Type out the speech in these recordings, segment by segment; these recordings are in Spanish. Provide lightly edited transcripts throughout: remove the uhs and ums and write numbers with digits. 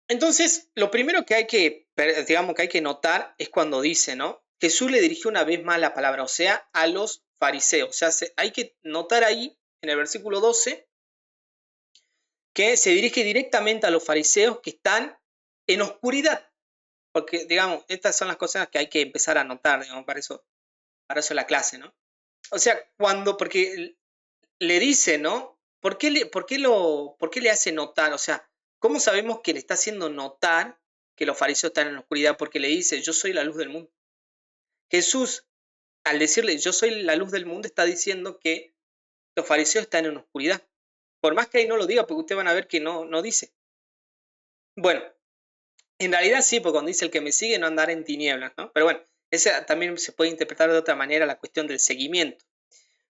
Entonces, lo primero que hay que, digamos, que hay que notar es cuando dice, ¿no? Jesús le dirigió una vez más la palabra, o sea, a los fariseos. O sea, hay que notar ahí, en el versículo 12, que se dirige directamente a los fariseos que están en oscuridad. Porque, digamos, estas son las cosas que hay que empezar a notar, digamos, para eso la clase, ¿no? O sea, porque le dice, ¿no? ¿Por qué le hace notar? O sea, ¿cómo sabemos que le está haciendo notar que los fariseos están en la oscuridad? Porque le dice, yo soy la luz del mundo. Jesús, al decirle, yo soy la luz del mundo, está diciendo que los fariseos están en oscuridad. Por más que ahí no lo diga, porque ustedes van a ver que no dice. Bueno, en realidad sí, porque cuando dice el que me sigue no andará en tinieblas, ¿no? Pero bueno, esa también se puede interpretar de otra manera la cuestión del seguimiento.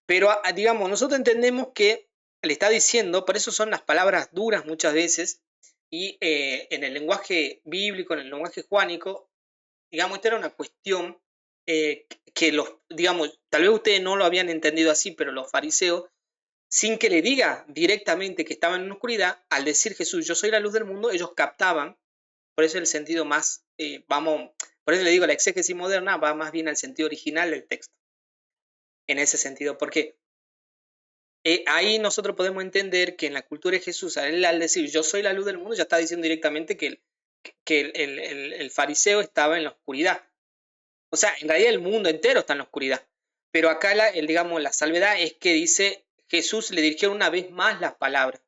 Pero digamos, nosotros entendemos que le está diciendo, por eso son las palabras duras muchas veces, y en el lenguaje bíblico, en el lenguaje juánico, digamos, esta era una cuestión que digamos, tal vez ustedes no lo habían entendido así, pero los fariseos, sin que le diga directamente que estaban en oscuridad, al decir Jesús, yo soy la luz del mundo, ellos captaban, por eso el sentido más, por eso le digo, la exégesis moderna va más bien al sentido original del texto, en ese sentido, porque ahí nosotros podemos entender que en la cultura de Jesús, al decir yo soy la luz del mundo, ya está diciendo directamente que el fariseo estaba en la oscuridad. O sea, en realidad el mundo entero está en la oscuridad. Pero acá digamos, la salvedad es que dice Jesús le dirigió una vez más las palabras.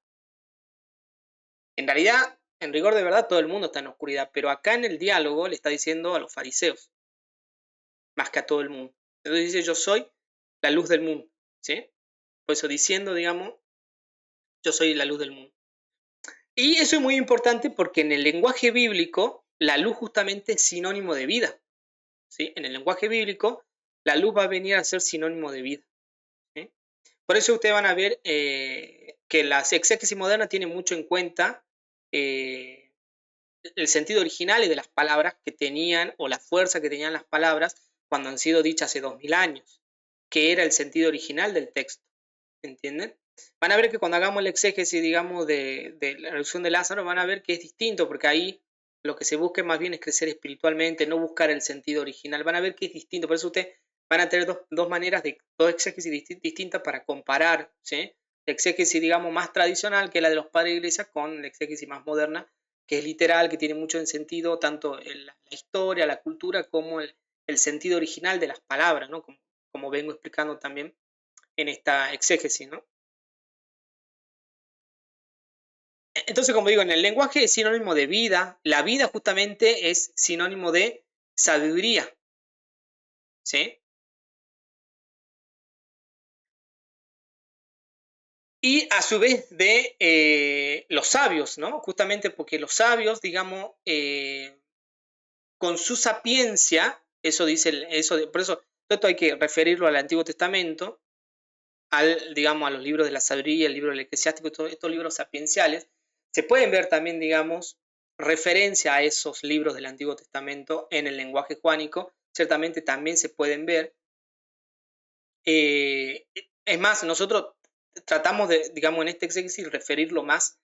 En realidad, en rigor de verdad, todo el mundo está en la oscuridad, pero acá en el diálogo le está diciendo a los fariseos, más que a todo el mundo. Entonces dice, yo soy la luz del mundo, ¿sí? Por eso diciendo, digamos, yo soy la luz del mundo. Y eso es muy importante porque en el lenguaje bíblico, la luz justamente es sinónimo de vida, ¿sí? En el lenguaje bíblico, la luz va a venir a ser sinónimo de vida, ¿sí? Por eso ustedes van a ver que la exégesis moderna tiene mucho en cuenta eh, el sentido original y de las palabras que tenían, o la fuerza que tenían las palabras cuando han sido dichas hace 2000 años, que era el sentido original del texto, ¿entienden? Van a ver que cuando hagamos el exégesis, digamos, de la reducción de Lázaro, van a ver que es distinto, porque ahí lo que se busca más bien es crecer espiritualmente, no buscar el sentido original. Van a ver que es distinto, por eso ustedes van a tener dos maneras, dos exégesis distintas para comparar, ¿sí? La exégesis, digamos, más tradicional, que es la de los padres de iglesia, con la exégesis más moderna, que es literal, que tiene mucho en sentido, tanto en la historia, la cultura, como el sentido original de las palabras, ¿no? Como vengo explicando también en esta exégesis, ¿no? Entonces, como digo, en el lenguaje es sinónimo de vida, la vida justamente es sinónimo de sabiduría, ¿sí? Y a su vez de los sabios, ¿no? Justamente porque los sabios, digamos, con su sapiencia, eso dice, por eso esto hay que referirlo al Antiguo Testamento, digamos, a los libros de la sabiduría, el libro del eclesiástico, todos estos libros sapienciales, se pueden ver también, digamos, referencia a esos libros del Antiguo Testamento en el lenguaje juánico, ciertamente también se pueden ver. Es más, nosotros tratamos de, digamos, en este exégesis referirlo más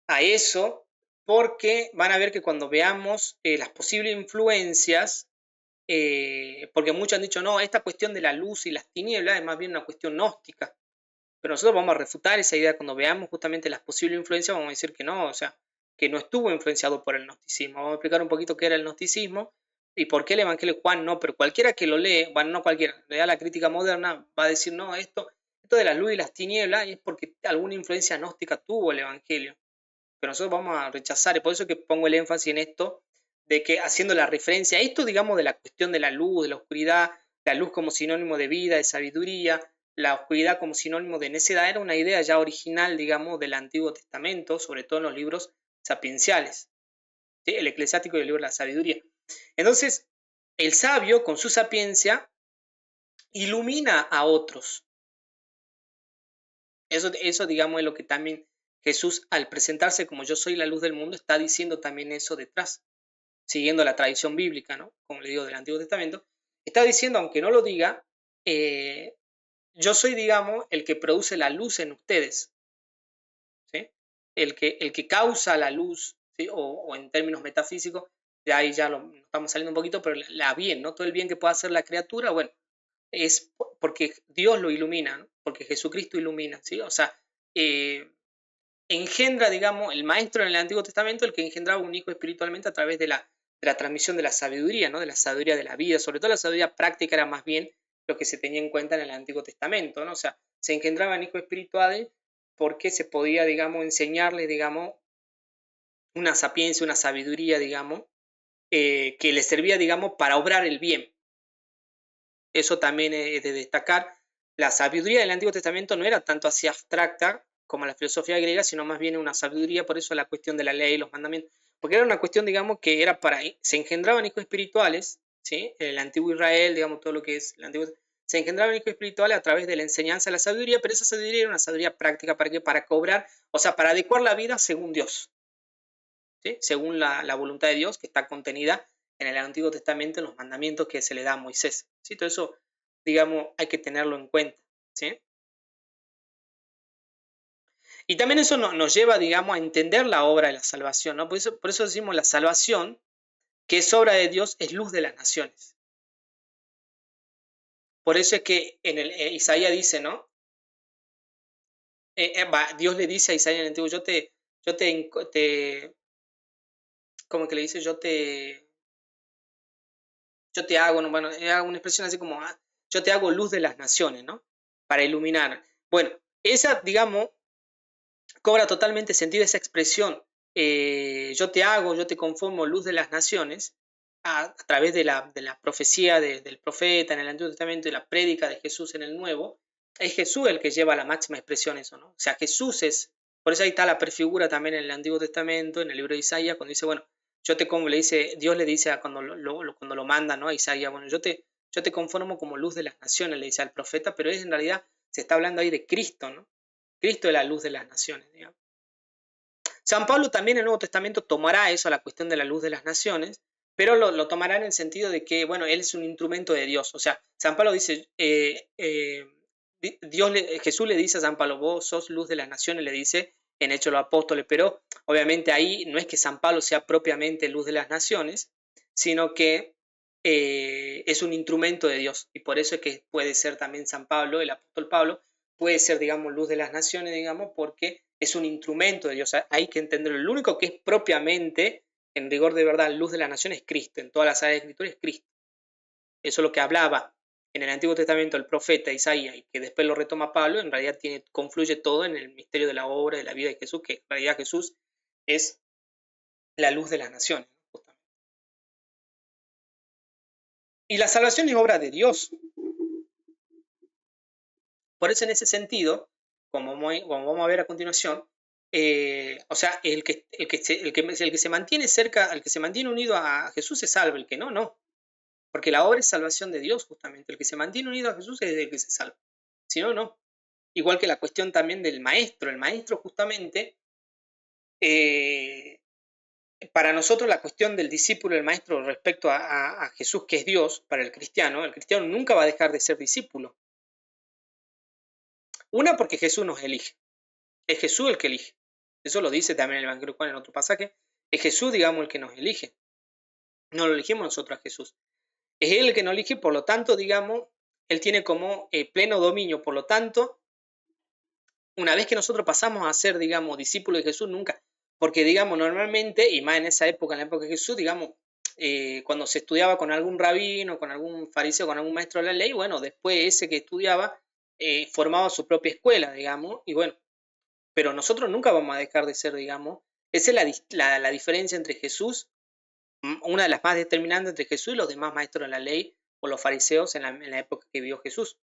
a eso, porque van a ver que cuando veamos las posibles influencias, porque muchos han dicho, no, esta cuestión de la luz y las tinieblas es más bien una cuestión gnóstica. Pero nosotros vamos a refutar esa idea cuando veamos justamente las posibles influencias, vamos a decir que no, o sea, que no estuvo influenciado por el gnosticismo. Vamos a explicar un poquito qué era el gnosticismo y por qué el Evangelio de Juan no, pero cualquiera que lo lee, bueno, no cualquiera, lea la crítica moderna, va a decir, no, esto de la luz y las tinieblas es porque alguna influencia gnóstica tuvo el Evangelio. Pero nosotros vamos a rechazar, y por eso que pongo el énfasis en esto, de que haciendo la referencia a esto, digamos, de la cuestión de la luz, de la oscuridad, la luz como sinónimo de vida, de sabiduría, la oscuridad como sinónimo de necedad, era una idea ya original, digamos, del Antiguo Testamento, sobre todo en los libros sapienciales, ¿sí? El eclesiástico y el libro de la sabiduría. Entonces, el sabio, con su sapiencia, ilumina a otros. Eso, digamos, es lo que también Jesús, al presentarse como yo soy la luz del mundo, está diciendo también eso detrás, siguiendo la tradición bíblica, ¿no? Como le digo, del Antiguo Testamento, está diciendo, aunque no lo diga, eh, yo soy, digamos, el que produce la luz en ustedes, ¿sí? El que causa la luz ¿sí? O en términos metafísicos, de ahí ya lo estamos saliendo un poquito, pero la bien, ¿no? Todo el bien que pueda hacer la criatura, bueno, es porque Dios lo ilumina, ¿no? Porque Jesucristo ilumina, ¿sí? O sea, eh, engendra, digamos, el maestro en el Antiguo Testamento, el que engendraba un hijo espiritualmente a través de la transmisión de la sabiduría, ¿no? De la sabiduría de la vida, sobre todo la sabiduría práctica era más bien lo que se tenía en cuenta en el Antiguo Testamento, ¿no? O sea, se engendraban hijos espirituales porque se podía, digamos, enseñarles, digamos, una sapiencia, una sabiduría, digamos, que les servía, digamos, para obrar el bien. Eso también es de destacar. La sabiduría del Antiguo Testamento no era tanto así abstracta como la filosofía griega, sino más bien una sabiduría, por eso la cuestión de la ley, los mandamientos, porque era una cuestión, digamos, que era para, se engendraban hijos espirituales, ¿sí? El antiguo Israel, digamos, todo lo que es el antiguo, se engendraban hijos espirituales a través de la enseñanza de la sabiduría, pero esa sabiduría era una sabiduría práctica, ¿para qué? Para cobrar, o sea, para adecuar la vida según Dios, ¿sí? Según la voluntad de Dios que está contenida en el Antiguo Testamento, en los mandamientos que se le da a Moisés, ¿sí? Todo eso, digamos, hay que tenerlo en cuenta, ¿sí? Y también eso nos lleva, digamos, a entender la obra de la salvación, ¿no? Por eso decimos la salvación, que es obra de Dios, es luz de las naciones. Por eso es que en el Isaías dice, ¿no? Dios le dice a Isaías en el Antiguo, como que le dice, yo te hago, ¿no? Bueno, hago una expresión así como, yo te hago luz de las naciones, ¿no? Para iluminar. Bueno, esa, digamos, cobra totalmente sentido esa expresión, yo te conformo luz de las naciones, a través de la profecía del profeta en el Antiguo Testamento y la prédica de Jesús en el Nuevo, es Jesús el que lleva a la máxima expresión eso, ¿no? O sea, Jesús es, por eso ahí está la prefigura también en el Antiguo Testamento, en el libro de Isaías, cuando dice, bueno, yo te como le dice, Dios le dice cuando lo manda, ¿no? A Isaías, bueno, yo te conformo como luz de las naciones, le dice al profeta, pero es en realidad se está hablando ahí de Cristo, ¿no? Cristo es la luz de las naciones, digamos. San Pablo también en el Nuevo Testamento tomará eso, la cuestión de la luz de las naciones, pero lo tomará en el sentido de que, bueno, él es un instrumento de Dios. O sea, San Pablo dice, Jesús le dice a San Pablo, vos sos luz de las naciones, le dice en Hechos de los Apóstoles, pero obviamente ahí no es que San Pablo sea propiamente luz de las naciones, sino que es un instrumento de Dios. Y por eso es que puede ser también San Pablo, el apóstol Pablo, puede ser, digamos, luz de las naciones, digamos, porque es un instrumento de Dios. Hay que entenderlo. El único que es propiamente, en rigor de verdad, luz de las naciones es Cristo. En todas las áreas de Escritura es Cristo. Eso es lo que hablaba en el Antiguo Testamento el profeta Isaías y que después lo retoma Pablo, en realidad confluye todo en el misterio de la obra, de la vida de Jesús, que en realidad Jesús es la luz de las naciones. Justamente. Y la salvación es obra de Dios. Por eso, en ese sentido, como vamos a ver a continuación, o sea, el que se mantiene cerca, el que se mantiene unido a Jesús se salva, el que no, no. Porque la obra es salvación de Dios, justamente. El que se mantiene unido a Jesús es el que se salva. Si no, no. Igual que la cuestión también del maestro. El maestro, justamente, eh, para nosotros la cuestión del discípulo, el maestro respecto a Jesús, que es Dios, para el cristiano nunca va a dejar de ser discípulo. Una, porque Jesús nos elige. Es Jesús el que elige. Eso lo dice también el Evangelio de Juan en otro pasaje. Es Jesús, digamos, el que nos elige. No lo elegimos nosotros a Jesús. Es Él el que nos elige, por lo tanto, digamos, Él tiene como pleno dominio. Por lo tanto, una vez que nosotros pasamos a ser, digamos, discípulos de Jesús, nunca. Porque, digamos, normalmente, y más en esa época, en la época de Jesús, digamos, cuando se estudiaba con algún rabino, con algún fariseo, con algún maestro de la ley, bueno, después ese que estudiaba formaba su propia escuela, digamos, y bueno, pero nosotros nunca vamos a dejar de ser, digamos, esa es la diferencia entre Jesús, una de las más determinantes entre Jesús y los demás maestros de la ley o los fariseos en la época que vivió Jesús.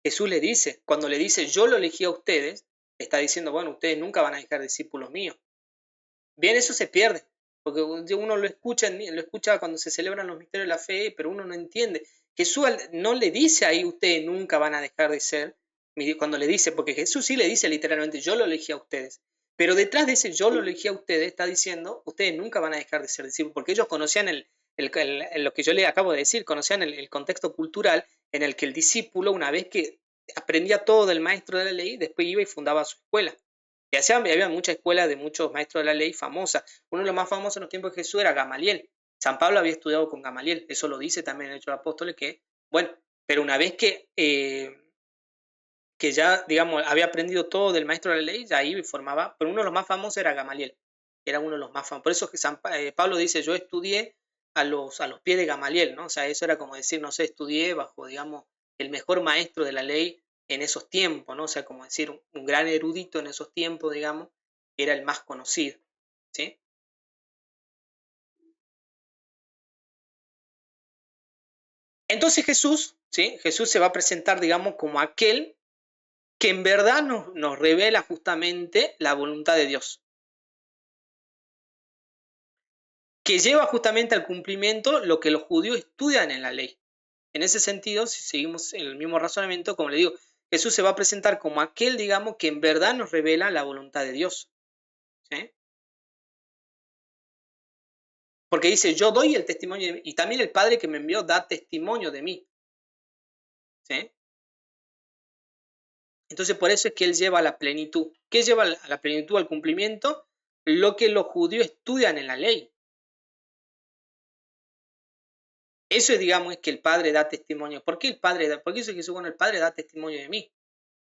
Jesús le dice, cuando le dice yo lo elegí a ustedes, está diciendo, bueno, ustedes nunca van a dejar discípulos míos. Bien, eso se pierde, porque uno lo escucha cuando se celebran los misterios de la fe, pero uno no entiende. Jesús no le dice ahí, ustedes nunca van a dejar de ser, cuando le dice, porque Jesús sí le dice literalmente, yo lo elegí a ustedes. Pero detrás de ese yo lo elegí a ustedes, está diciendo, ustedes nunca van a dejar de ser discípulos, porque ellos conocían lo que yo les acabo de decir, conocían el contexto cultural en el que el discípulo, una vez que aprendía todo del maestro de la ley, después iba y fundaba su escuela. Y así había muchas escuelas de muchos maestros de la ley famosas. Uno de los más famosos en los tiempos de Jesús era Gamaliel. San Pablo había estudiado con Gamaliel. Eso lo dice también en Hechos de los Apóstoles, que, bueno, pero una vez que ya, digamos, había aprendido todo del maestro de la ley, ya ahí formaba, pero uno de los más famosos era Gamaliel. Era uno de los más famosos. Por eso es que Pablo dice, yo estudié a los pies de Gamaliel, ¿no? O sea, eso era como decir, no sé, estudié bajo, digamos, el mejor maestro de la ley en esos tiempos, ¿no? O sea, como decir, un gran erudito en esos tiempos, digamos, era el más conocido, ¿sí? Entonces Jesús, ¿sí? Jesús se va a presentar, digamos, como aquel que en verdad nos revela justamente la voluntad de Dios, que lleva justamente al cumplimiento lo que los judíos estudian en la ley. En ese sentido, si seguimos el mismo razonamiento, como le digo, Jesús se va a presentar como aquel, digamos, que en verdad nos revela la voluntad de Dios, ¿sí? Porque dice, yo doy el testimonio de mí, y también el Padre que me envió da testimonio de mí, ¿sí? Entonces, por eso es que Él lleva a la plenitud. ¿Qué lleva a la plenitud, al cumplimiento? Lo que los judíos estudian en la ley. Eso es, digamos, es que el Padre da testimonio. ¿Por qué el Padre da? ¿Por qué dice Jesús, bueno, el Padre da testimonio de mí?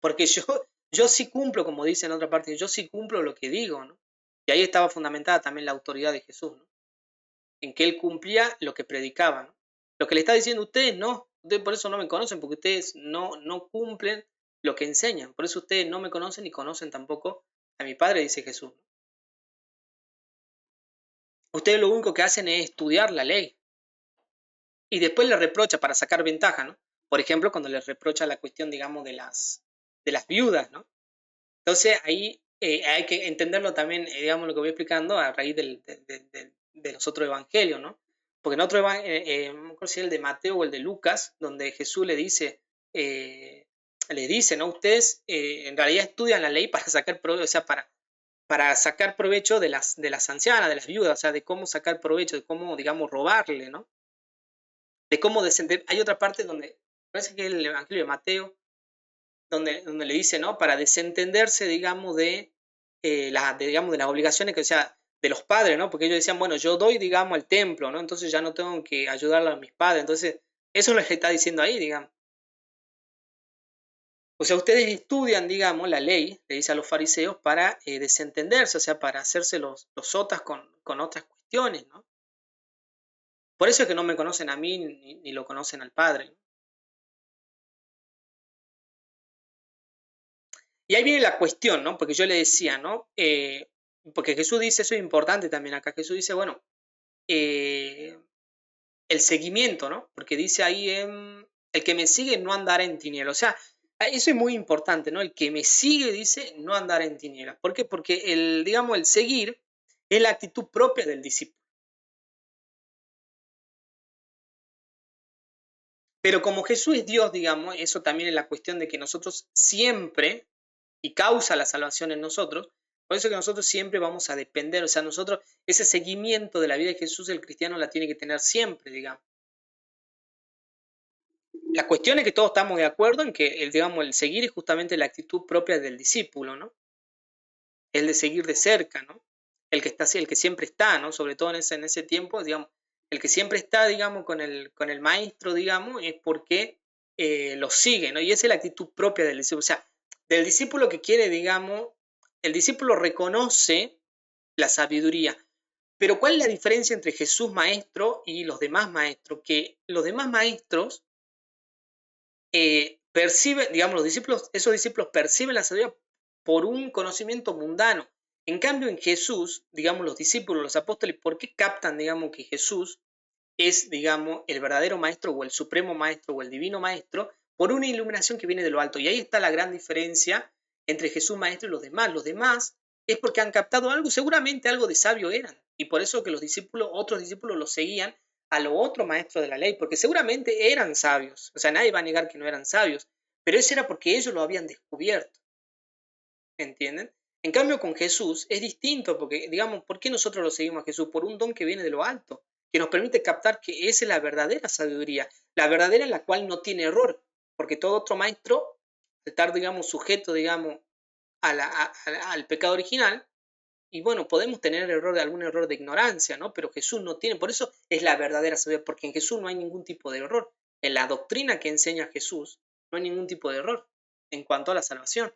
Porque yo sí cumplo, como dice en otra parte, yo sí cumplo lo que digo, ¿no? Y ahí estaba fundamentada también la autoridad de Jesús, ¿no? En que Él cumplía lo que predicaba, ¿no? Lo que le está diciendo ustedes, no, ustedes por eso no me conocen, porque ustedes no cumplen lo que enseñan. Por eso ustedes no me conocen ni conocen tampoco a mi Padre, dice Jesús, ¿no? Ustedes lo único que hacen es estudiar la ley y después le reprocha para sacar ventaja, ¿no? Por ejemplo, cuando le reprocha la cuestión, digamos, de las viudas, ¿no? Entonces ahí hay que entenderlo también, digamos, lo que voy explicando a raíz de los otros evangelios, ¿no? Porque en otro evangelio, no recuerdo si es el de Mateo o el de Lucas, donde Jesús le dice, ¿no? Ustedes en realidad estudian la ley para sacar provecho, o sea, para sacar provecho de las ancianas, de las viudas, o sea, de cómo sacar provecho, de cómo, digamos, robarle, ¿no? De cómo descender. Hay otra parte donde, parece que es el evangelio de Mateo, donde le dice, ¿no? Para desentenderse, digamos, digamos, de las obligaciones que, o sea, de los padres, ¿no? Porque ellos decían, bueno, yo doy, digamos, al templo, ¿no? Entonces ya no tengo que ayudarle a mis padres. Entonces, eso es lo que está diciendo ahí, digamos. O sea, ustedes estudian, digamos, la ley, le dice a los fariseos, para desentenderse, o sea, para hacerse los sotas con otras cuestiones, ¿no? Por eso es que no me conocen a mí ni lo conocen al Padre, ¿no? Y ahí viene la cuestión, ¿no? Porque yo le decía, ¿no? Porque Jesús dice, eso es importante también acá, Jesús dice, bueno, eh, el seguimiento, ¿no? Porque dice ahí, el que me sigue no andará en tinieblas. O sea, eso es muy importante, ¿no? El que me sigue, dice, no andará en tinieblas. ¿Por qué? Porque digamos, el seguir es la actitud propia del discípulo. Pero como Jesús es Dios, digamos, eso también es la cuestión de que nosotros siempre, y causa la salvación en nosotros, por eso que nosotros siempre vamos a depender, o sea, nosotros, ese seguimiento de la vida de Jesús, el cristiano la tiene que tener siempre, digamos. La cuestión es que todos estamos de acuerdo en que digamos, el seguir es justamente la actitud propia del discípulo, ¿no? El de seguir de cerca, ¿no? El que está, el que siempre está, ¿no? Sobre todo en ese tiempo, digamos, el que siempre está, digamos, con el maestro, digamos, es porque lo sigue, ¿no? Y esa es la actitud propia del discípulo. O sea, del discípulo que quiere, digamos, el discípulo reconoce la sabiduría. Pero ¿cuál es la diferencia entre Jesús maestro y los demás maestros? Que los demás maestros perciben, digamos, esos discípulos perciben la sabiduría por un conocimiento mundano. En cambio, en Jesús, digamos, los discípulos, los apóstoles, ¿por qué captan, digamos, que Jesús es, digamos, el verdadero maestro o el supremo maestro o el divino maestro? Por una iluminación que viene de lo alto. Y ahí está la gran diferencia entre Jesús maestro y los demás. Los demás es porque han captado algo, seguramente algo de sabio eran. Y por eso que los discípulos, otros discípulos los seguían a los otros maestros de la ley, porque seguramente eran sabios. O sea, nadie va a negar que no eran sabios. Pero eso era porque ellos lo habían descubierto. ¿Entienden? En cambio, con Jesús es distinto, porque, digamos, ¿por qué nosotros lo seguimos a Jesús? Por un don que viene de lo alto, que nos permite captar que esa es la verdadera sabiduría, la verdadera en la cual no tiene error, porque todo otro maestro, al estar, digamos, sujeto, digamos, al pecado original. Y bueno, podemos tener algún error de ignorancia, ¿no? Pero Jesús no tiene, por eso es la verdadera sabiduría, porque en Jesús no hay ningún tipo de error. En la doctrina que enseña Jesús no hay ningún tipo de error en cuanto a la salvación.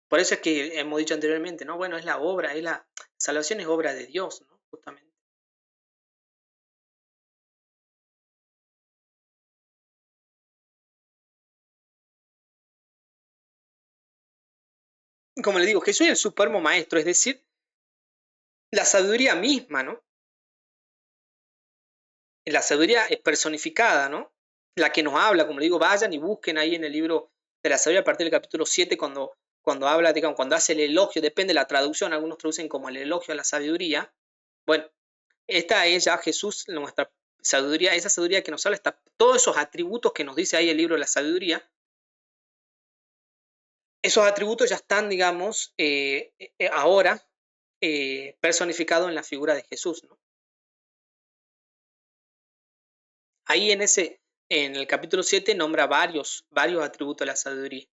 Por eso es que hemos dicho anteriormente, ¿no? Bueno, es la obra, salvación es obra de Dios, ¿no? Justamente. Como le digo, Jesús es el supremo maestro, es decir, la sabiduría misma, ¿no? La sabiduría es personificada, ¿no? La que nos habla, como le digo, vayan y busquen ahí en el libro de la sabiduría a partir del capítulo 7, cuando habla, digamos, cuando hace el elogio, depende de la traducción, algunos traducen como el elogio a la sabiduría. Bueno, esta es ya Jesús, nuestra sabiduría, esa sabiduría que nos habla, está, todos esos atributos que nos dice ahí el libro de la sabiduría, esos atributos ya están, digamos, ahora personificados en la figura de Jesús, ¿no? Ahí en el capítulo 7 nombra varios atributos de la sabiduría.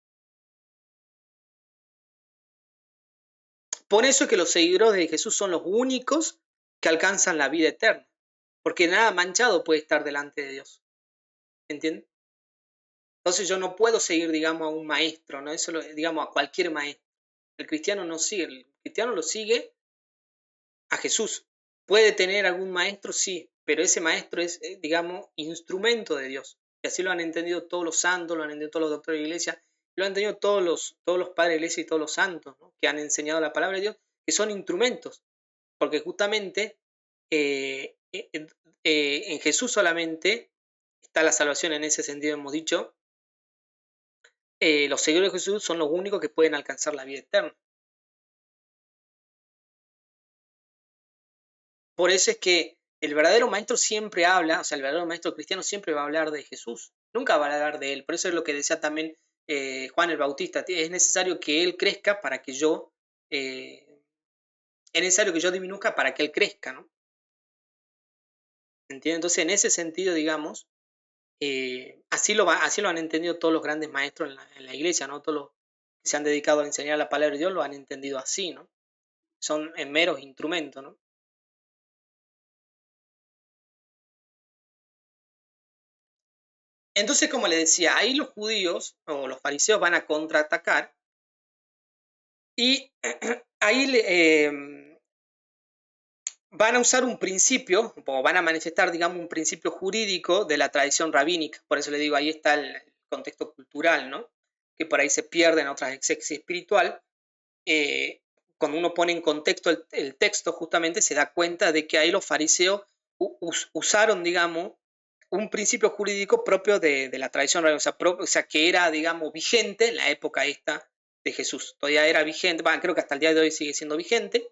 Por eso es que los seguidores de Jesús son los únicos que alcanzan la vida eterna, porque nada manchado puede estar delante de Dios. ¿Entienden? Entonces yo no puedo seguir, digamos, a un maestro, ¿no? Digamos, a cualquier maestro. El cristiano no sigue, el cristiano lo sigue a Jesús. Puede tener algún maestro, sí, pero ese maestro es, digamos, instrumento de Dios. Y así lo han entendido todos los santos, lo han entendido todos los doctores de la iglesia, lo han entendido todos los padres de la iglesia y todos los santos, ¿no? Que han enseñado la palabra de Dios, que son instrumentos, porque justamente en Jesús solamente está la salvación en ese sentido, hemos dicho. Los seguidores de Jesús son los únicos que pueden alcanzar la vida eterna. Por eso es que el verdadero maestro siempre habla, o sea, el verdadero maestro cristiano siempre va a hablar de Jesús, nunca va a hablar de él. Por eso es lo que decía también Juan el Bautista, es necesario que él crezca para que es necesario que yo disminuzca para que él crezca, ¿no? ¿Entiendes? Entonces, en ese sentido, digamos, así lo han entendido todos los grandes maestros en la iglesia, ¿no? Todos los que se han dedicado a enseñar la palabra de Dios lo han entendido así, ¿no? Son meros instrumentos, ¿no? Entonces, como le decía, ahí los judíos o los fariseos van a contraatacar y ahí van a usar un principio, o van a manifestar, digamos, un principio jurídico de la tradición rabínica. Por eso le digo, ahí está el contexto cultural, ¿no? Que por ahí se pierde en otras exégesis espiritual. Cuando uno pone en contexto el texto, justamente se da cuenta de que ahí los fariseos usaron, digamos, un principio jurídico propio de la tradición rabínica, o sea, que era, digamos, vigente en la época esta de Jesús. Todavía era vigente, bueno, creo que hasta el día de hoy sigue siendo vigente,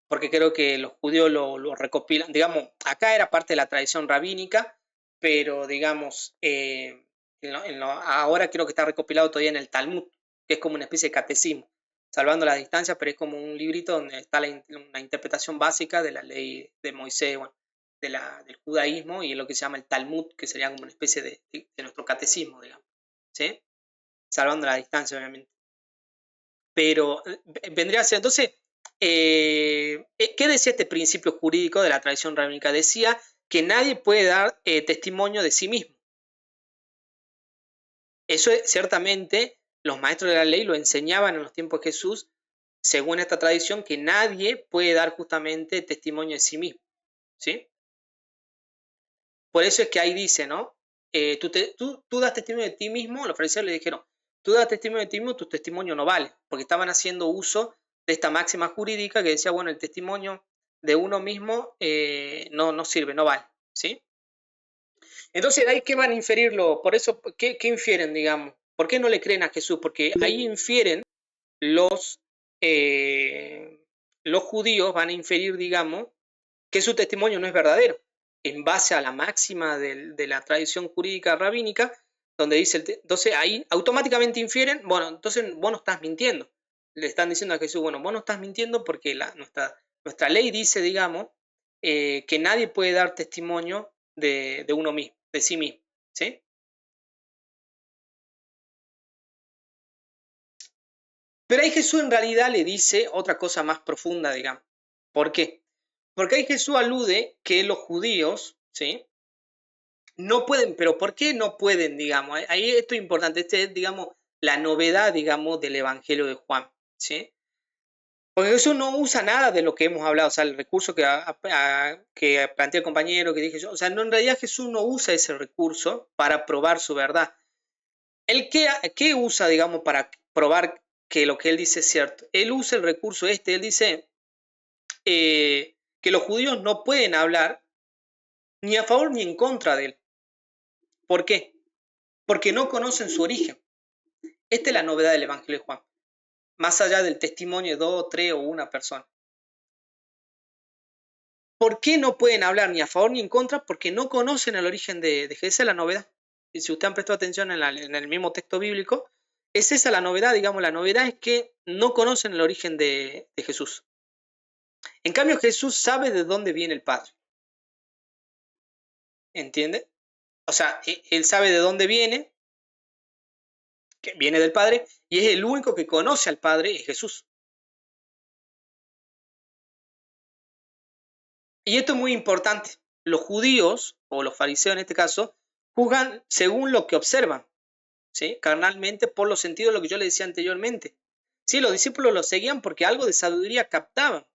porque creo que los judíos lo recopilan, digamos, acá era parte de la tradición rabínica, pero digamos, ahora creo que está recopilado todavía en el Talmud, que es como una especie de catecismo, salvando las distancias, pero es como un librito donde está una interpretación básica de la ley de Moisés, bueno, del judaísmo, y es lo que se llama el Talmud, que sería como una especie de nuestro catecismo, digamos, ¿sí? Salvando la distancia, obviamente. Pero vendría a ser, entonces, ¿qué decía este principio jurídico de la tradición rabínica? Decía que nadie puede dar testimonio de sí mismo. Eso ciertamente los maestros de la ley lo enseñaban en los tiempos de Jesús, según esta tradición, que nadie puede dar justamente testimonio de sí mismo, ¿sí? Por eso es que ahí dice, ¿no? Tú das testimonio de ti mismo, los fariseos le dijeron, tú das testimonio de ti mismo, tu testimonio no vale, porque estaban haciendo uso de esta máxima jurídica que decía, bueno, el testimonio de uno mismo no sirve, no vale, ¿sí? Entonces, ¿ahí qué van a inferirlo? Por eso, ¿qué infieren, digamos? ¿Por qué no le creen a Jesús? Porque ahí infieren los, eh, los judíos, van a inferir, digamos, que su testimonio no es verdadero, en base a la máxima de la tradición jurídica rabínica, donde dice, entonces ahí automáticamente infieren, bueno, entonces vos no estás mintiendo. Le están diciendo a Jesús, bueno, vos no estás mintiendo porque nuestra ley dice, digamos, que nadie puede dar testimonio de uno mismo, de sí mismo, ¿sí? Pero ahí Jesús en realidad le dice otra cosa más profunda, digamos. ¿Por qué? Porque ahí Jesús alude que los judíos, ¿sí? No pueden, pero ¿por qué no pueden, digamos? Ahí esto es importante, este es, digamos, la novedad, digamos, del Evangelio de Juan, ¿sí? Porque Jesús no usa nada de lo que hemos hablado, o sea, el recurso que plantea el compañero, que dije yo, o sea, no, en realidad Jesús no usa ese recurso para probar su verdad. ¿Él qué usa, digamos, para probar que lo que él dice es cierto? Él usa el recurso este, él dice que los judíos no pueden hablar ni a favor ni en contra de él. ¿Por qué? Porque no conocen su origen. Esta es la novedad del Evangelio de Juan, más allá del testimonio de dos, tres o una persona. ¿Por qué no pueden hablar ni a favor ni en contra? Porque no conocen el origen de Jesús. Esa es la novedad. Y si ustedes han prestado atención en el mismo texto bíblico, es esa la novedad, digamos, la novedad es que no conocen el origen de Jesús. En cambio, Jesús sabe de dónde viene el Padre. ¿Entiende? O sea, él sabe de dónde viene, que viene del Padre, y es el único que conoce al Padre, es Jesús. Y esto es muy importante. Los judíos, o los fariseos en este caso, juzgan según lo que observan, ¿sí? Carnalmente, por los sentidos de lo que yo les decía anteriormente. Sí, los discípulos lo seguían porque algo de sabiduría captaban,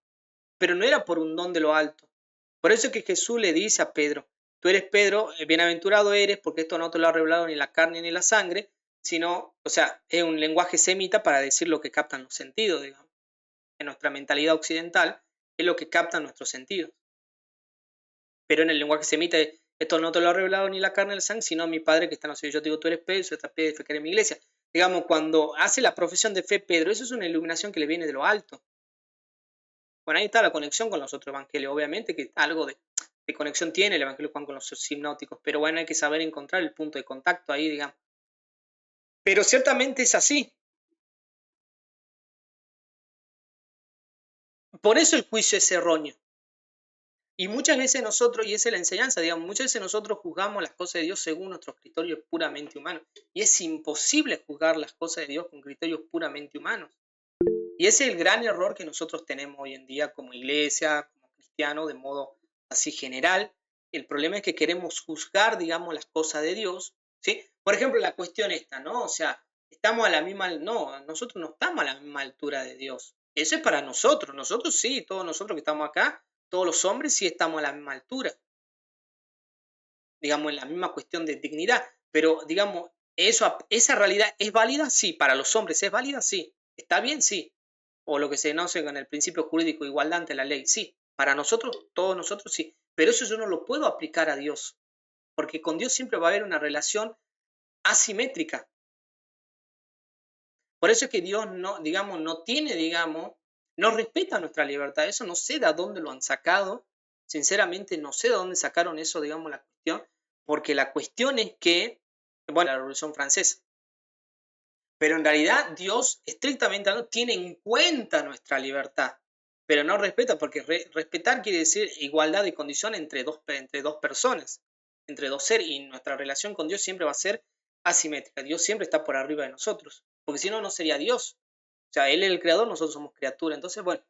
pero no era por un don de lo alto. Por eso es que Jesús le dice a Pedro, tú eres Pedro, bienaventurado eres, porque esto no te lo ha revelado ni la carne ni la sangre, sino, o sea, es un lenguaje semita para decir lo que captan los sentidos, digamos. En nuestra mentalidad occidental es lo que captan nuestros sentidos. Pero en el lenguaje semita, esto no te lo ha revelado ni la carne ni la sangre, sino mi Padre que está en los cielos. Yo te digo, tú eres Pedro, esta piedra edificaré mi iglesia. Digamos, cuando hace la profesión de fe Pedro, eso es una iluminación que le viene de lo alto. Bueno, ahí está la conexión con los otros evangelios. Obviamente que algo de conexión tiene el Evangelio de Juan con los sinópticos, pero bueno, hay que saber encontrar el punto de contacto ahí, digamos. Pero ciertamente es así. Por eso el juicio es erróneo. Y muchas veces nosotros, y esa es la enseñanza, digamos, muchas veces nosotros juzgamos las cosas de Dios según nuestros criterios puramente humanos. Y es imposible juzgar las cosas de Dios con criterios puramente humanos. Y ese es el gran error que nosotros tenemos hoy en día como iglesia, como cristianos, de modo así general. El problema es que queremos juzgar, digamos, las cosas de Dios, ¿sí? Por ejemplo, la cuestión esta, ¿no? O sea, estamos a la misma, no, nosotros no estamos a la misma altura de Dios. Eso es para nosotros sí, todos nosotros que estamos acá, todos los hombres sí estamos a la misma altura, digamos, en la misma cuestión de dignidad, pero digamos, esa realidad es válida, sí, para los hombres es válida, sí, está bien, sí, o lo que se conoce con el principio jurídico de igualdad ante la ley, sí, para nosotros, todos nosotros sí, pero eso yo no lo puedo aplicar a Dios, porque con Dios siempre va a haber una relación asimétrica. Por eso es que Dios no, digamos, no tiene, digamos, no respeta nuestra libertad. Eso no sé de dónde lo han sacado. Sinceramente, no sé de dónde sacaron eso, digamos, la cuestión. Porque la cuestión es que, bueno, la Revolución Francesa. Pero en realidad Dios, estrictamente hablando, tiene en cuenta nuestra libertad. Pero no respeta, porque respetar quiere decir igualdad de condición entre dos personas, entre dos seres. Y nuestra relación con Dios siempre va a ser asimétrica. Dios siempre está por arriba de nosotros. Porque si no, no sería Dios. O sea, Él es el creador, nosotros somos criatura. Entonces, bueno,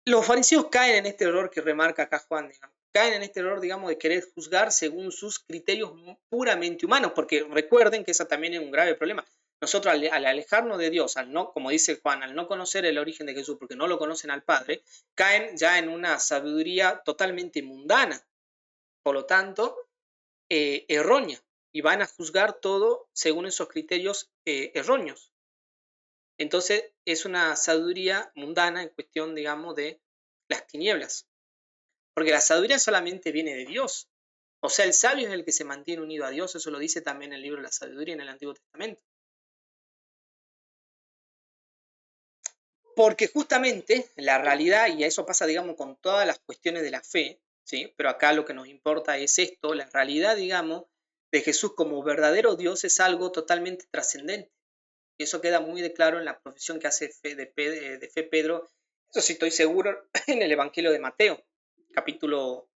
los fariseos caen en este error que remarca acá Juan, digamos. Caen en este error, digamos, de querer juzgar según sus criterios puramente humanos, porque recuerden que eso también es un grave problema. Nosotros al alejarnos de Dios, al no, como dice Juan, al no conocer el origen de Jesús, porque no lo conocen al Padre, caen ya en una sabiduría totalmente mundana, por lo tanto, errónea, y van a juzgar todo según esos criterios erróneos. Entonces es una sabiduría mundana en cuestión, digamos, de las tinieblas. Porque la sabiduría solamente viene de Dios. O sea, el sabio es el que se mantiene unido a Dios. Eso lo dice también el libro de la sabiduría en el Antiguo Testamento. Porque justamente la realidad, y eso pasa, digamos, con todas las cuestiones de la fe, ¿sí? Pero acá lo que nos importa es esto, la realidad, digamos, de Jesús como verdadero Dios es algo totalmente trascendente. Y eso queda muy de claro en la profesión que hace de fe Pedro, eso sí estoy seguro, en el Evangelio de Mateo, capítulo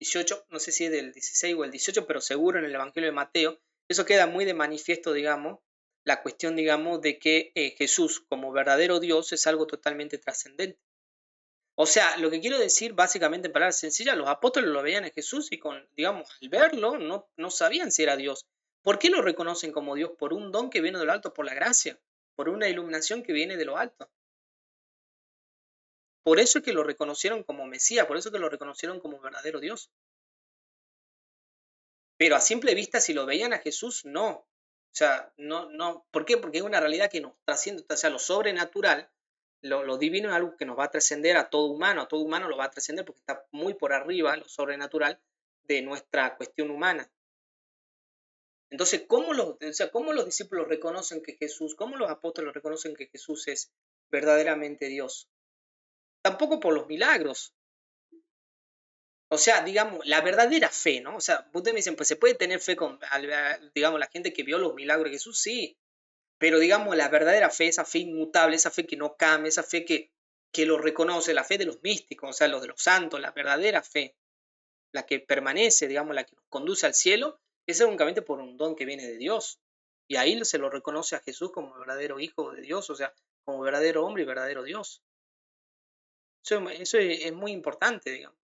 18, no sé si es del 16 o el 18, pero seguro en el Evangelio de Mateo, eso queda muy de manifiesto, digamos, la cuestión, digamos, de que Jesús como verdadero Dios es algo totalmente trascendente. O sea, lo que quiero decir básicamente en palabras sencillas, los apóstoles lo veían en Jesús y digamos, al verlo no sabían si era Dios. ¿Por qué lo reconocen como Dios? Por un don que viene de lo alto, por la gracia, por una iluminación que viene de lo alto. Por eso es que lo reconocieron como Mesías, por eso es que lo reconocieron como verdadero Dios. Pero a simple vista, si lo veían a Jesús, no. O sea, no. ¿Por qué? Porque es una realidad que nos trasciende, o sea, lo sobrenatural, lo divino es algo que nos va a trascender a todo humano lo va a trascender porque está muy por arriba, lo sobrenatural, de nuestra cuestión humana. Entonces, ¿cómo los discípulos reconocen que Jesús, cómo los apóstoles reconocen que Jesús es verdaderamente Dios? Tampoco por los milagros. O sea, digamos, la verdadera fe, ¿no? O sea, ustedes me dicen, pues se puede tener fe con, digamos, la gente que vio los milagros de Jesús, sí, pero digamos, la verdadera fe, esa fe inmutable, esa fe que no cambia, esa fe que lo reconoce, la fe de los místicos, o sea, los de los santos, la verdadera fe, la que permanece, digamos, la que nos conduce al cielo, es únicamente por un don que viene de Dios. Y ahí se lo reconoce a Jesús como verdadero Hijo de Dios, o sea, como verdadero hombre y verdadero Dios. Eso es muy importante, digamos.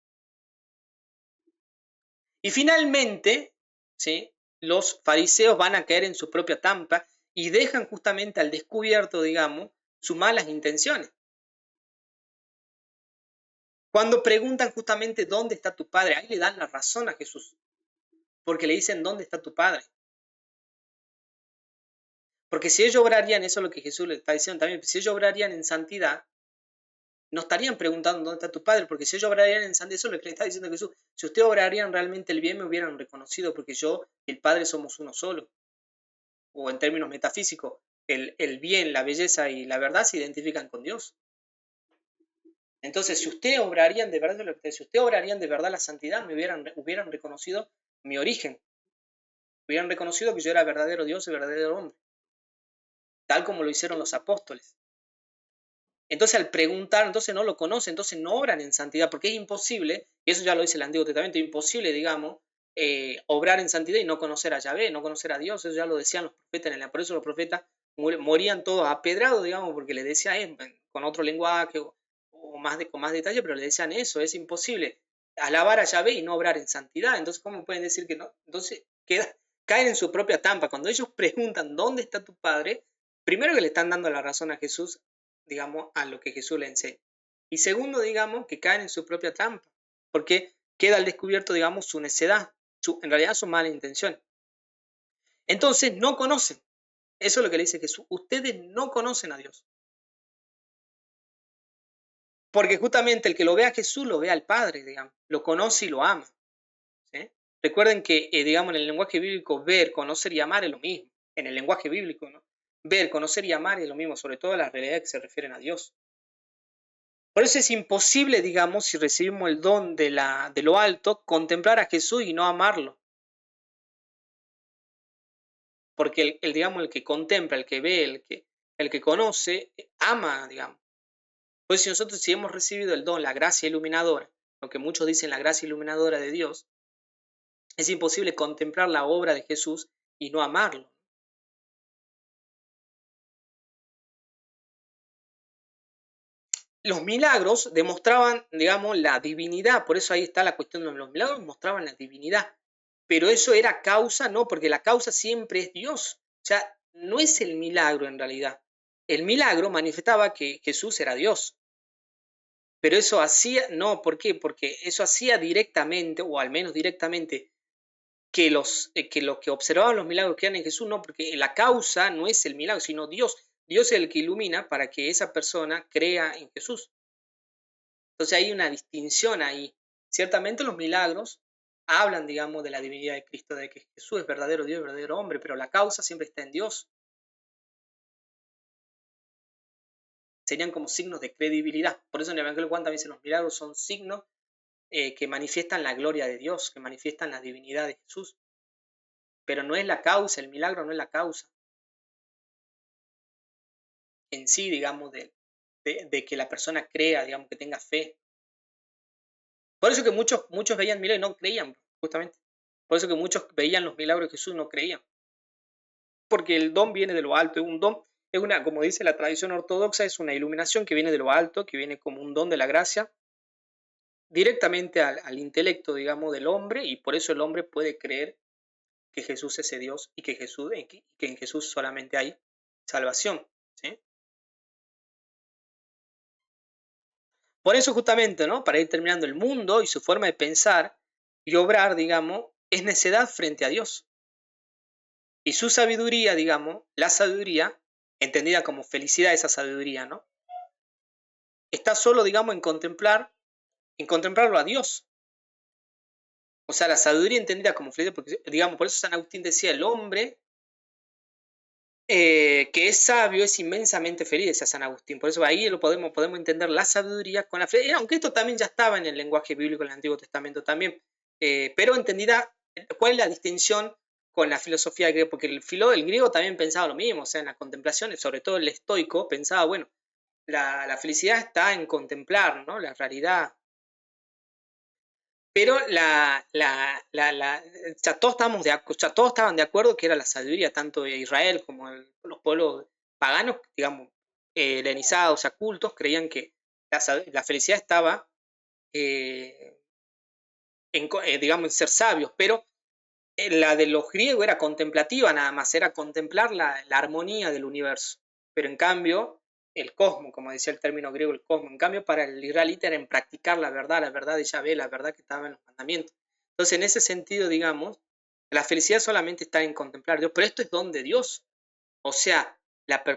Y finalmente, ¿sí?, los fariseos van a caer en su propia trampa y dejan justamente al descubierto, digamos, sus malas intenciones. Cuando preguntan justamente dónde está tu padre, ahí le dan la razón a Jesús, porque le dicen dónde está tu padre. Porque si ellos obrarían, eso es lo que Jesús le está diciendo también, si ellos obrarían en santidad, no estarían preguntando dónde está tu padre, porque si ellos obrarían en santidad, eso es lo que le está diciendo Jesús. Si ustedes obrarían realmente el bien, me hubieran reconocido, porque yo y el Padre somos uno solo. O en términos metafísicos, el bien, la belleza y la verdad se identifican con Dios. Entonces, si ustedes obrarían de verdad, si ustedes obrarían de verdad la santidad, me hubieran reconocido mi origen, hubieran reconocido que yo era verdadero Dios y verdadero hombre, tal como lo hicieron los apóstoles. Entonces, al preguntar, entonces no lo conocen, entonces no obran en santidad, porque es imposible, y eso ya lo dice el Antiguo Testamento, imposible, digamos, obrar en santidad y no conocer a Yahvé, no conocer a Dios, eso ya lo decían los profetas, por eso los profetas morían todos apedrados, digamos, porque le decían con otro lenguaje con más detalle, pero le decían eso, es imposible alabar a Yahvé y no obrar en santidad. Entonces, ¿cómo pueden decir que no? Entonces, caen en su propia trampa. Cuando ellos preguntan dónde está tu padre, primero que le están dando la razón a Jesús, digamos, a lo que Jesús le enseña. Y segundo, digamos, que caen en su propia trampa, porque queda al descubierto, digamos, su necedad, en realidad su mala intención. Entonces, no conocen. Eso es lo que le dice Jesús. Ustedes no conocen a Dios. Porque justamente el que lo ve a Jesús lo ve al Padre, digamos, lo conoce y lo ama. ¿Sí? Recuerden que, digamos, en el lenguaje bíblico, ver, conocer y amar es lo mismo. En el lenguaje bíblico, ¿no? Ver, conocer y amar es lo mismo, sobre todo las realidades que se refieren a Dios. Por eso es imposible, digamos, si recibimos el don de lo alto, contemplar a Jesús y no amarlo. Porque digamos, el que contempla, el que ve, el que conoce, ama, digamos. Pues si hemos recibido el don, la gracia iluminadora, lo que muchos dicen la gracia iluminadora de Dios, es imposible contemplar la obra de Jesús y no amarlo. Los milagros demostraban, digamos, la divinidad, por eso ahí está la cuestión de los milagros, mostraban la divinidad, pero eso era causa, no, porque la causa siempre es Dios, o sea, no es el milagro en realidad. El milagro manifestaba que Jesús era Dios, pero eso hacía, no, ¿por qué? Porque eso hacía directamente, o al menos directamente, que los que observaban los milagros que eran en Jesús, no, porque la causa no es el milagro, sino Dios. Dios es el que ilumina para que esa persona crea en Jesús. Entonces hay una distinción ahí. Ciertamente los milagros hablan, digamos, de la divinidad de Cristo, de que Jesús es verdadero Dios, verdadero hombre, pero la causa siempre está en Dios. Serían como signos de credibilidad. Por eso en el Evangelio de Juan también dice los milagros son signos que manifiestan la gloria de Dios, que manifiestan la divinidad de Jesús. Pero no es la causa, el milagro no es la causa en sí, digamos, de que la persona crea, digamos, que tenga fe. Por eso que muchos veían milagros y no creían, justamente. Por eso que muchos veían los milagros de Jesús y no creían. porque el don viene de lo alto, es un don, es una, como dice la tradición ortodoxa, es una iluminación que viene de lo alto, que viene como un don de la gracia, directamente al intelecto, digamos, del hombre, y por eso el hombre puede creer que Jesús es ese Dios y que en Jesús solamente hay salvación, ¿sí? Por eso justamente, ¿no? Para ir terminando, el mundo y su forma de pensar y obrar, digamos, es necedad frente a Dios. Y su sabiduría, digamos, la sabiduría, entendida como felicidad, esa sabiduría, ¿no? Está solo, digamos, en contemplarlo a Dios. O sea, la sabiduría entendida como felicidad, porque, digamos, por eso San Agustín decía, el hombre que es sabio es inmensamente feliz, decía San Agustín. Por eso ahí podemos entender la sabiduría con la felicidad, aunque esto también ya estaba en el lenguaje bíblico del Antiguo Testamento también, pero entendida, ¿cuál es la distinción con la filosofía griega? Porque el griego también pensaba lo mismo, o sea, en la contemplación, sobre todo el estoico, pensaba, bueno, la felicidad está en contemplar, ¿no? La realidad. Pero ya todos ya todos estaban de acuerdo que era la sabiduría, tanto de Israel como los pueblos paganos, digamos, helenizados, o sea, cultos, creían que la felicidad estaba, eh, digamos, en ser sabios, pero la de los griegos era contemplativa nada más, era contemplar la armonía del universo. Pero en cambio, el cosmos, como decía el término griego, el cosmos, en cambio para el israelita era en practicar la verdad de Yahvé, la verdad que estaba en los mandamientos. Entonces, en ese sentido, digamos, la felicidad solamente está en contemplar a Dios, pero esto es don de Dios. O sea,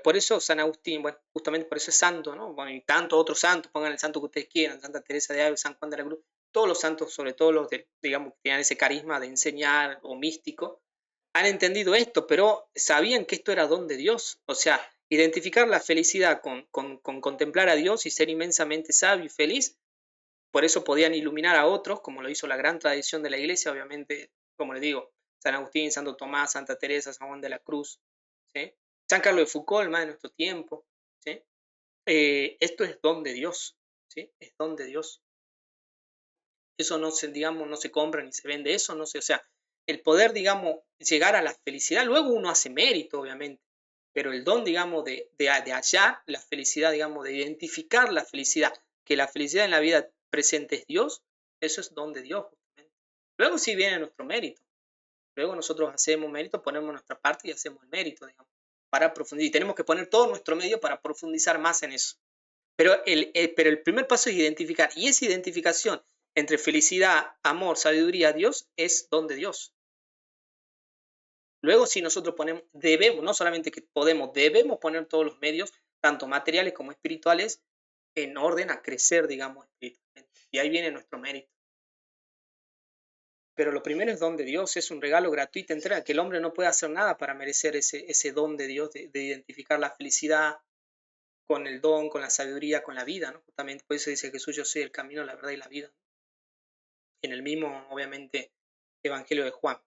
por eso San Agustín, bueno, justamente por eso es santo, ¿no? Bueno, y tantos otros santos, pongan el santo que ustedes quieran, Santa Teresa de Ávila, San Juan de la Cruz, todos los santos, sobre todo los de, digamos, que tenían ese carisma de enseñar o místico, han entendido esto, pero sabían que esto era don de Dios. O sea, identificar la felicidad con contemplar a Dios y ser inmensamente sabio y feliz, por eso podían iluminar a otros, como lo hizo la gran tradición de la iglesia, obviamente, como les digo, San Agustín, Santo Tomás, Santa Teresa, San Juan de la Cruz, ¿sí? San Carlos de Foucault, más de nuestro tiempo, ¿sí? Esto es don de Dios, ¿sí? Es don de Dios. Eso no se, digamos, no se compra ni se vende, eso no se, o sea, el poder, digamos, llegar a la felicidad, luego uno hace mérito, obviamente, pero el don, digamos, de hallar la felicidad, digamos, de identificar la felicidad, que la felicidad en la vida presente es Dios, eso es don de Dios, justamente. Luego sí viene nuestro mérito, luego nosotros hacemos mérito, ponemos nuestra parte y hacemos el mérito, digamos, para profundizar, y tenemos que poner todo nuestro medio para profundizar más en eso. Pero el primer paso es identificar, y esa identificación entre felicidad, amor, sabiduría, Dios, es don de Dios. Luego, si nosotros ponemos, debemos, no solamente que podemos, debemos poner todos los medios, tanto materiales como espirituales, en orden a crecer, digamos, espiritualmente. Y ahí viene nuestro mérito. Pero lo primero es don de Dios, es un regalo gratuito, entrega, que el hombre no puede hacer nada para merecer ese don de Dios, de identificar la felicidad con el don, con la sabiduría, con la vida, ¿no? Justamente por eso dice Jesús, yo soy el camino, la verdad y la vida. En el mismo, obviamente, Evangelio de Juan.